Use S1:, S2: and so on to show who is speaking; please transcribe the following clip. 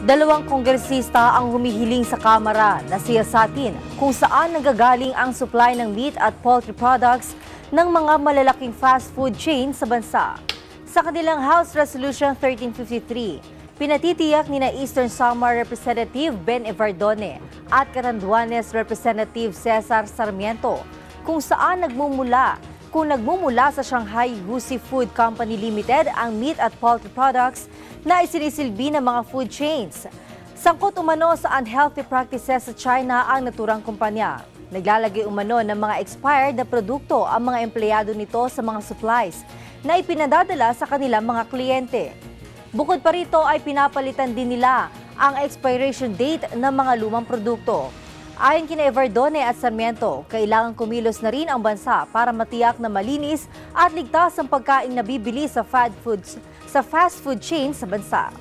S1: Dalawang kongresista ang humihiling sa Kamara na siyasatin kung saan nanggagaling ang supply ng meat at poultry products ng mga malalaking fast food chain sa bansa. Sa kanilang House Resolution 1353, pinatitiyak ni na Eastern Samar Representative Ben Evardone at Catanduanes Representative Cesar Sarmiento kung nagmumula sa Shanghai Husi Food Company Limited ang meat at poultry products na isinisilbi ng mga food chains. Sangkot umano sa unhealthy practices sa China ang naturang kumpanya. Naglalagay umano ng mga expired na produkto ang mga empleyado nito sa mga supplies na ipinadadala sa kanilang mga kliyente. Bukod pa rito ay pinapalitan din nila ang expiration date ng mga lumang produkto. Ayon kina Evardone at Sarmiento, kailangan kumilos na rin ang bansa para matiyak na malinis at ligtas ang pagkain na bibili sa fast food chain sa bansa.